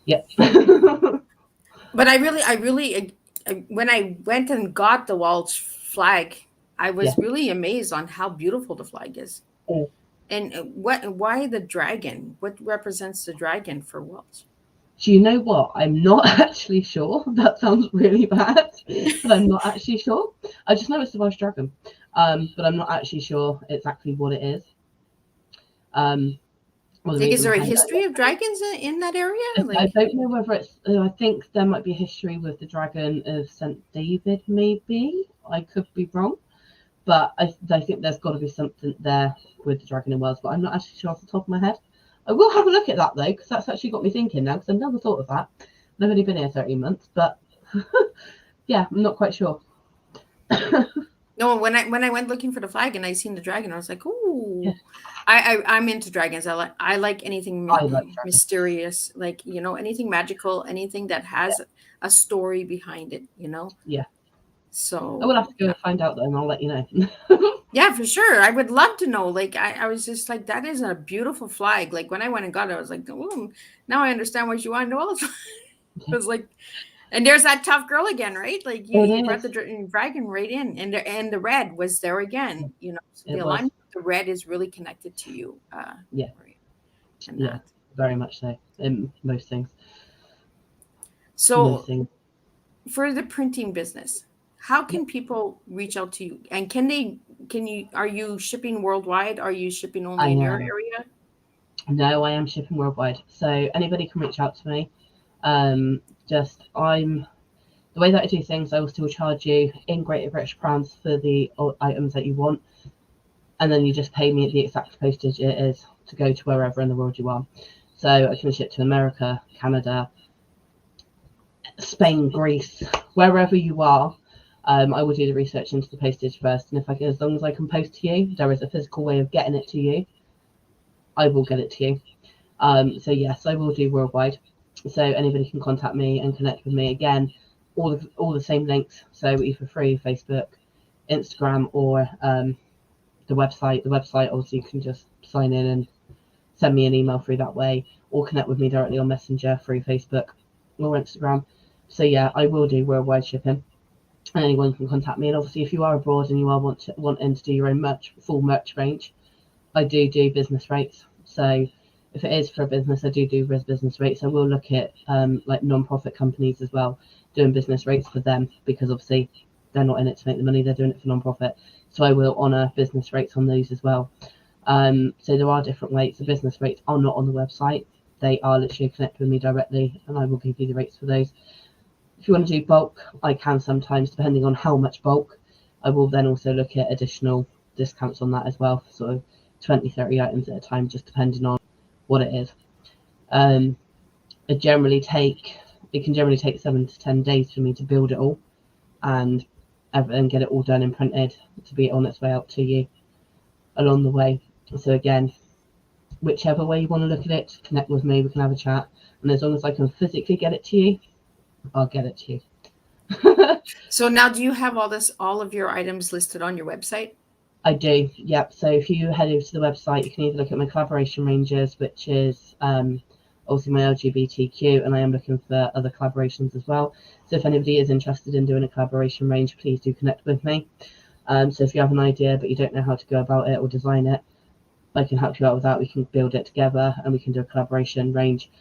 Yep. But I really, when I went and got the Welsh flag, I was really amazed on how beautiful the flag is. Mm. And why the dragon? What represents the dragon for Welsh? Do you know what? I'm not actually sure. That sounds really bad, but I'm not actually sure. I just know it's the Welsh dragon, but I'm not actually sure exactly what it is. Is there a history of dragons in that area? I don't know whether it's. I think there might be a history with the dragon of St. David, maybe. I could be wrong, but I think there's got to be something there with the dragon in Wales, but I'm not actually sure off the top of my head. I will have a look at that though, because that's actually got me thinking now, because I've never thought of that. I've only been here 13 months, but yeah, I'm not quite sure. No, when I went looking for the flag and I seen the dragon, I was like, "Ooh!" Yeah. I'm into dragons. I like anything mysterious, like anything magical, anything that has a story behind it. Yeah. So I will have to go and find out, and I'll let you know. Yeah, for sure. I would love to know. Like I was just like, that is a beautiful flag. Like when I went and got it, I was like, oh, now I understand why you wanted to all. It was like. And there's that tough girl again, right? Like you brought the dragon right in, and the red was there again. So the alignment of the red is really connected to you. Yeah, very much so in most things. So, for the printing business, how can people reach out to you? And are you shipping worldwide? Are you shipping only in your area? No, I am shipping worldwide. So anybody can reach out to me. The way that I do things, I will still charge you in Great British pounds for the items that you want, and then you just pay me the exact postage it is to go to wherever in the world you are. So I can ship to America, Canada, Spain, Greece, wherever you are. I will do the research into the postage first, and as long as I can post to you, there is a physical way of getting it to you, I will get it to you. So yes, I will do worldwide. So anybody can contact me and connect with me. Again, all the same links. So either through Facebook, Instagram, or the website. The website, also, you can just sign in and send me an email through that way, or connect with me directly on Messenger through Facebook or Instagram. So yeah, I will do worldwide shipping, and anyone can contact me. And obviously, if you are abroad and you are wanting to do your own full merch range, I do business rates. So if it is for a business, I do business rates. I will look at like non-profit companies as well, doing business rates for them, because obviously they're not in it to make the money, they're doing it for non-profit. So I will honour business rates on those as well. So there are different rates. The business rates are not on the website. They are literally connect with me directly, and I will give you the rates for those. If you want to do bulk, I can sometimes, depending on how much bulk. I will then also look at additional discounts on that as well, for sort of 20, 30 items at a time, just depending on what it is. It can generally take 7 to 10 days for me to build it all and get it all done and printed to be on its way out to you along the way. So again, whichever way you want to look at it, connect with me, we can have a chat, and as long as I can physically get it to you, I'll get it to you. So now, do you have all of your items listed on your website? I do, yep. So if you head over to the website, you can either look at my collaboration ranges, which is obviously my LGBTQ, and I am looking for other collaborations as well. So if anybody is interested in doing a collaboration range, please do connect with me. So if you have an idea but you don't know how to go about it or design it, I can help you out with that. We can build it together and we can do a collaboration range.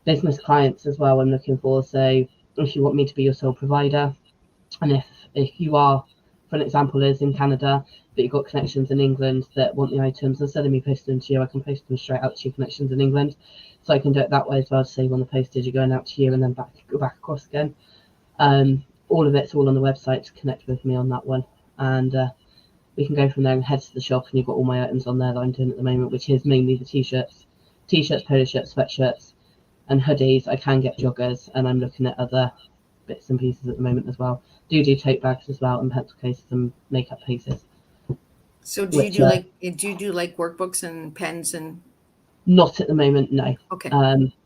Business clients as well I'm looking for. So if you want me to be your sole provider, and if you are, for an example, is in Canada, but you've got connections in England that want the items, instead of me posting them to you, I can post them straight out to your connections in England. So I can do it that way as well, to save on the postage, you're going out to you and then go back across again. all of it's all on the website to connect with me on that one. And we can go from there and head to the shop, and you've got all my items on there that I'm doing at the moment, which is mainly the t-shirts, polo shirts, sweatshirts, and hoodies. I can get joggers, and I'm looking at other bits and pieces at the moment as well. Do tote bags as well, and pencil cases and makeup cases. So do you do like workbooks and pens and? Not at the moment, no. Okay.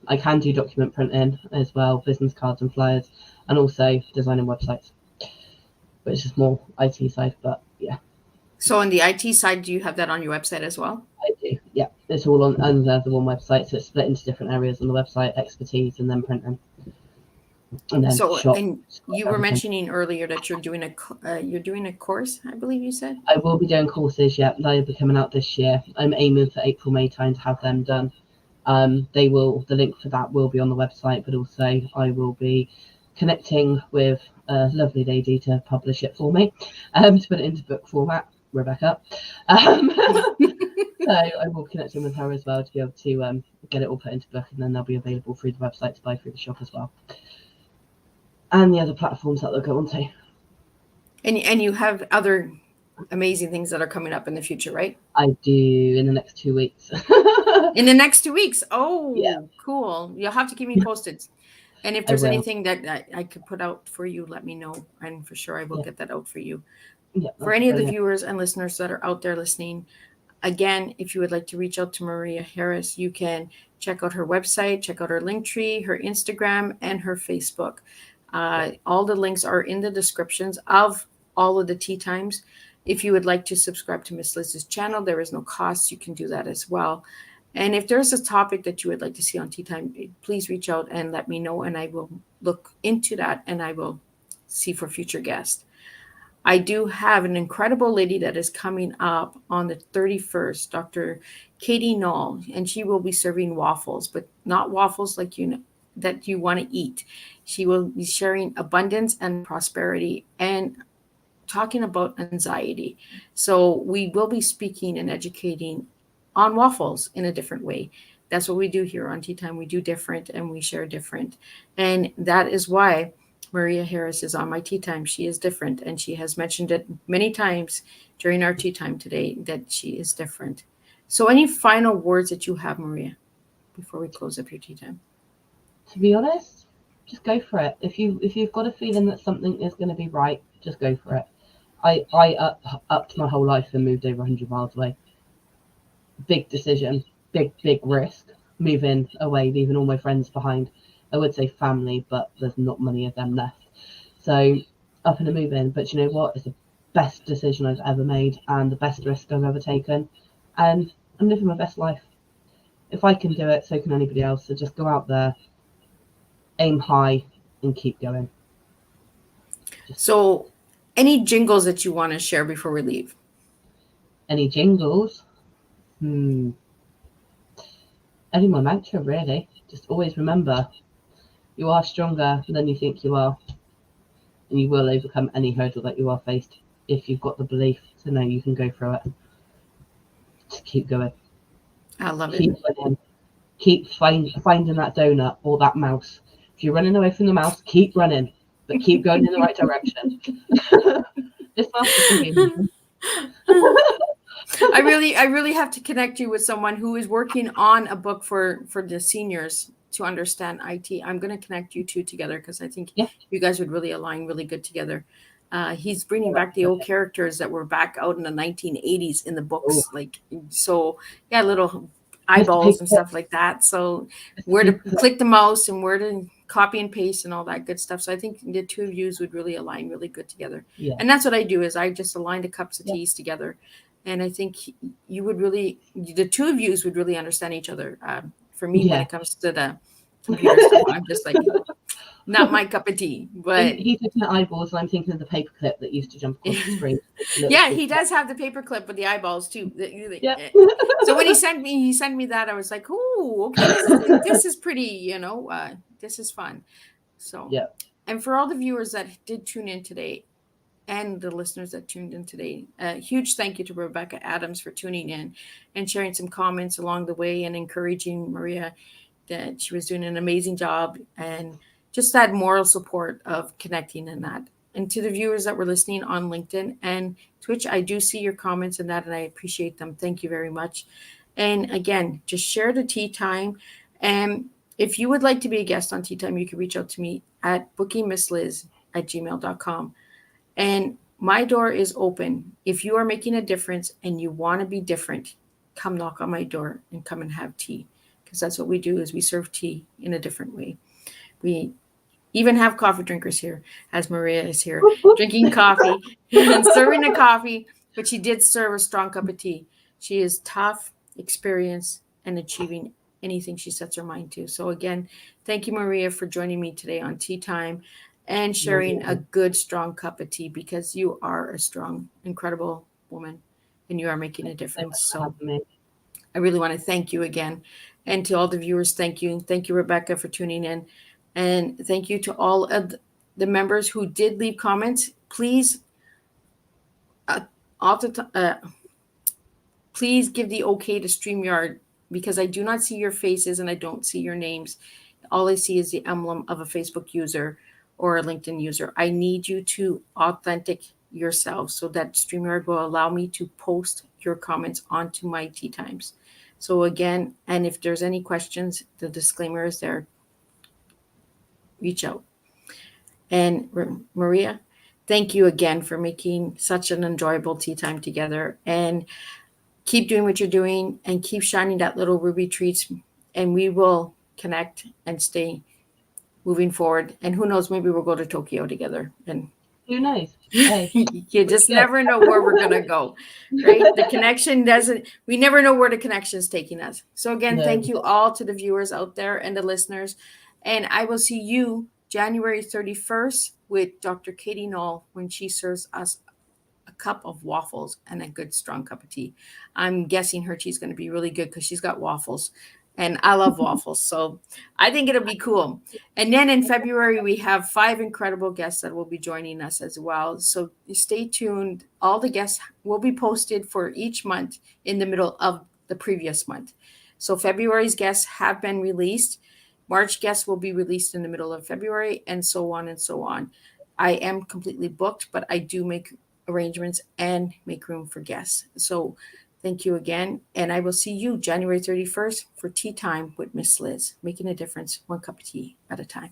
I can do document printing as well, business cards and flyers, and also designing websites, which is more IT side, but yeah. So on the IT side, do you have that on your website as well? I do, yeah. It's all on under the one website, so it's split into different areas on the website: expertise, and then printing. And then shop. And you were mentioning earlier that you're doing a course, I believe you said. I will be doing courses. Yeah, they'll be coming out this year. I'm aiming for April, May time to have them done. The link for that will be on the website, but also I will be connecting with a lovely lady to publish it for me, to put it into book format, Rebecca. So I will connect in with her as well to be able to get it all put into book, and then they'll be available through the website to buy through the shop as well, and the other platforms that they'll go onto. And you have other amazing things that are coming up in the future, right? I do, in the next 2 weeks. In the next 2 weeks? Oh, yeah. Cool. You'll have to keep me posted. And if there's anything that I could put out for you, let me know. And for sure, I will get that out for you. Yeah, for any of the viewers and listeners that are out there listening, again, if you would like to reach out to Maria Harris, you can check out her website, check out her Linktree, her Instagram, and her Facebook. All the links are in the descriptions of all of the tea times. If you would like to subscribe to Miss Liz's channel, there is no cost. You can do that as well. And if there's a topic that you would like to see on Tea Time, please reach out and let me know, and I will look into that, and I will see for future guests. I do have an incredible lady that is coming up on the 31st, Dr. Katie Knoll, and she will be serving waffles, but not waffles like that you want to eat. She will be sharing abundance and prosperity and talking about anxiety. So we will be speaking and educating on waffles in a different way. That's what we do here on Tea Time. We do different and we share different. And that is why Maria Harris is on my Tea Time. She is different, and she has mentioned it many times during our Tea Time today that she is different. So any final words that you have, Maria, before we close up your Tea Time? To be honest, just go for it. If you've got a feeling that something is going to be right, just go for it. I upped my whole life and moved over 100 miles away. Big decision, big risk, moving away, leaving all my friends behind. I would say family, but there's not many of them left. So up and moving. But you know what? It's the best decision I've ever made and the best risk I've ever taken. And I'm living my best life. If I can do it, so can anybody else. So just go out there, aim high, and keep going. So any jingles that you want to share before we leave? Any jingles? Only my mantra, really. Just always remember, you are stronger than you think you are, and you will overcome any hurdle that you are faced if you've got the belief to know you can go through it. Just keep going. I love keep it. Running. Keep finding that donut or that mouse. If you're running away from the mouse, keep running, but keep going in the right direction. This mouse is going I really have to connect you with someone who is working on a book for the seniors to understand IT. I'm going to connect you two together because I think you guys would really align really good together. He's bringing back the old characters that were back out in the 1980s in the books. Little eyeballs and stuff like that. So where to click the mouse and where to copy and paste and all that good stuff. So I think the two of you would really align really good together. Yeah. And that's what I do is I just align the cups of teas together. And I think the two of you would really understand each other. For me, when it comes to the computer stuff, I'm just like, not my cup of tea. But he's looking at eyeballs, and I'm thinking of the paperclip that used to jump across the screen. Yeah, he does have the paperclip with the eyeballs too. So when he sent me that, I was like, "Oh, okay, this is pretty. This is fun." So and for all the viewers that did tune in today, and the listeners that tuned in today, a huge thank you to Rebecca Adams for tuning in and sharing some comments along the way and encouraging Maria that she was doing an amazing job and just that moral support of connecting in that. And to the viewers that were listening on LinkedIn and Twitch, I do see your comments in that and I appreciate them. Thank you very much. And again, just share the tea time. And if you would like to be a guest on Tea Time, you can reach out to me at bookingmissliz@gmail.com. And my door is open. If you are making a difference and you want to be different, come knock on my door and come and have tea. Because that's what we do, is we serve tea in a different way. We even have coffee drinkers here, as Maria is here, drinking coffee and serving a coffee, but she did serve a strong cup of tea. She is tough, experienced, and achieving anything she sets her mind to. So again, thank you, Maria, for joining me today on Tea Time and sharing a good, strong cup of tea, because you are a strong, incredible woman and you are making a difference. So I really want to thank you again. And to all the viewers, thank you. Thank you, Rebecca, for tuning in. And thank you to all of the members who did leave comments. Please, please give the okay to StreamYard, because I do not see your faces and I don't see your names. All I see is the emblem of a Facebook user or a LinkedIn user. I need you to authentic yourself so that StreamYard will allow me to post your comments onto my Tea Times. So again, and if there's any questions, the disclaimer is there. Reach out. And Maria, thank you again for making such an enjoyable tea time together. And keep doing what you're doing and keep shining that little ruby treats. And we will connect and stay moving forward. And who knows, maybe we'll go to Tokyo together. And who knows? Hey, you just never know where we're going to go, right? The connection we never know where the connection is taking us. So again, thank you all to the viewers out there and the listeners. And I will see you January 31st with Dr. Katie Knoll when she serves us a cup of waffles and a good strong cup of tea. I'm guessing her tea is going to be really good because she's got waffles. And I love waffles. So I think it'll be cool. And then in February, we have 5 incredible guests that will be joining us as well. So stay tuned. All the guests will be posted for each month in the middle of the previous month. So February's guests have been released. March guests will be released in the middle of February, and so on and so on. I am completely booked, but I do make arrangements and make room for guests. So thank you again. And I will see you January 31st for Tea Time with Miss Liz, making a difference one cup of tea at a time.